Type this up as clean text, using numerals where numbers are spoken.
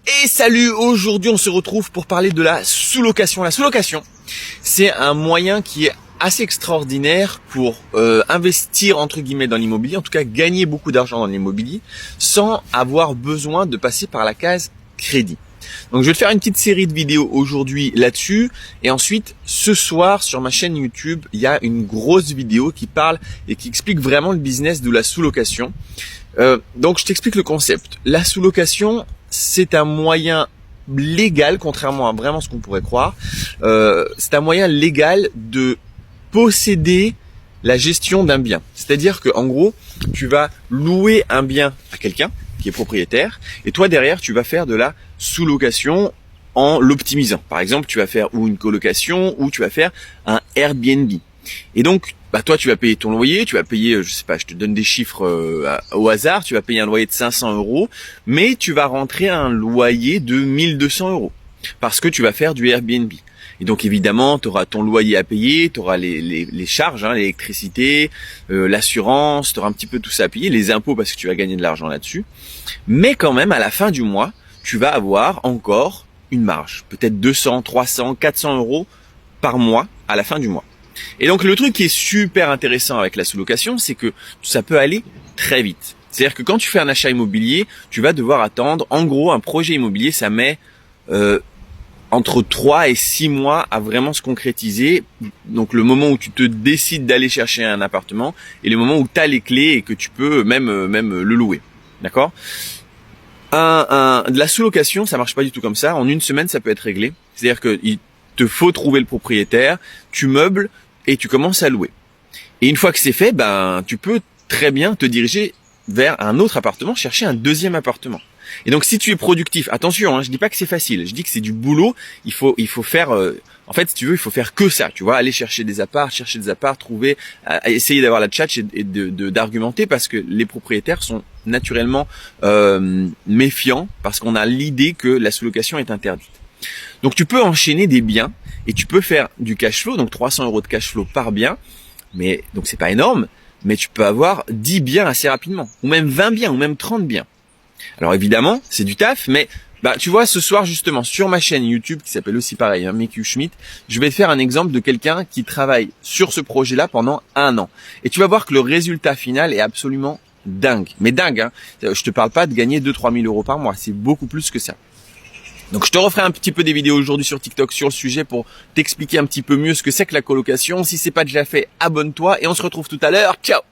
Et salut, aujourd'hui on se retrouve pour parler de la sous-location. La sous-location, c'est un moyen qui est assez extraordinaire pour investir entre guillemets dans l'immobilier, en tout cas gagner beaucoup d'argent dans l'immobilier sans avoir besoin de passer par la case crédit. Donc je vais te faire une petite série de vidéos aujourd'hui là-dessus et ensuite ce soir sur ma chaîne YouTube, il y a une grosse vidéo qui parle et qui explique vraiment le business de la sous-location. Donc je t'explique le concept. La sous-location, c'est un moyen légal, contrairement à vraiment ce qu'on pourrait croire. C'est un moyen légal de posséder la gestion d'un bien. C'est-à-dire que en gros, tu vas louer un bien à quelqu'un qui est propriétaire et toi derrière, tu vas faire de la sous-location en l'optimisant. Par exemple, tu vas faire ou une colocation ou tu vas faire un Airbnb. Et donc, toi, tu vas payer ton loyer, tu vas payer, je sais pas, je te donne des chiffres au hasard, tu vas payer un loyer de 500 €, mais tu vas rentrer un loyer de 1200 € parce que tu vas faire du Airbnb. Et donc, évidemment, tu auras ton loyer à payer, tu auras les charges, l'électricité, l'assurance, tu auras un petit peu tout ça à payer, les impôts parce que tu vas gagner de l'argent là-dessus. Mais quand même, à la fin du mois, tu vas avoir encore une marge, peut-être 200, 300, 400 € par mois à la fin du mois. Et donc le truc qui est super intéressant avec la sous-location, c'est que ça peut aller très vite. C'est-à-dire que quand tu fais un achat immobilier, tu vas devoir attendre, en gros un projet immobilier, ça met entre 3 et 6 mois à vraiment se concrétiser. Donc le moment où tu te décides d'aller chercher un appartement et le moment où tu as les clés et que tu peux même le louer. D'accord ? De la sous-location, ça marche pas du tout comme ça. En une semaine, ça peut être réglé. C'est-à-dire qu'il te faut trouver le propriétaire, tu meubles et tu commences à louer. Et une fois que c'est fait, tu peux très bien te diriger vers un autre appartement, chercher un deuxième appartement. Et donc si tu es productif, attention, je dis pas que c'est facile, je dis que c'est du boulot. Il faut faire, en fait, si tu veux, il faut faire que ça. Tu vois, aller chercher des apparts, trouver, essayer d'avoir la tchatch et d'argumenter parce que les propriétaires sont naturellement méfiants parce qu'on a l'idée que la sous-location est interdite. Donc tu peux enchaîner des biens et tu peux faire du cash flow, donc 300 € de cash flow par bien, mais donc c'est pas énorme, mais tu peux avoir 10 biens assez rapidement, ou même 20 biens, ou même 30 biens. Alors évidemment, c'est du taf, mais tu vois, ce soir justement sur ma chaîne YouTube qui s'appelle aussi pareil, Miku Schmidt, je vais te faire un exemple de quelqu'un qui travaille sur ce projet-là pendant 1 an. Et tu vas voir que le résultat final est absolument dingue. Mais dingue, je te parle pas de gagner 2-3 000 € par mois, c'est beaucoup plus que ça. Donc je te referai un petit peu des vidéos aujourd'hui sur TikTok sur le sujet pour t'expliquer un petit peu mieux ce que c'est que la colocation. Si c'est pas déjà fait, abonne-toi et on se retrouve tout à l'heure. Ciao!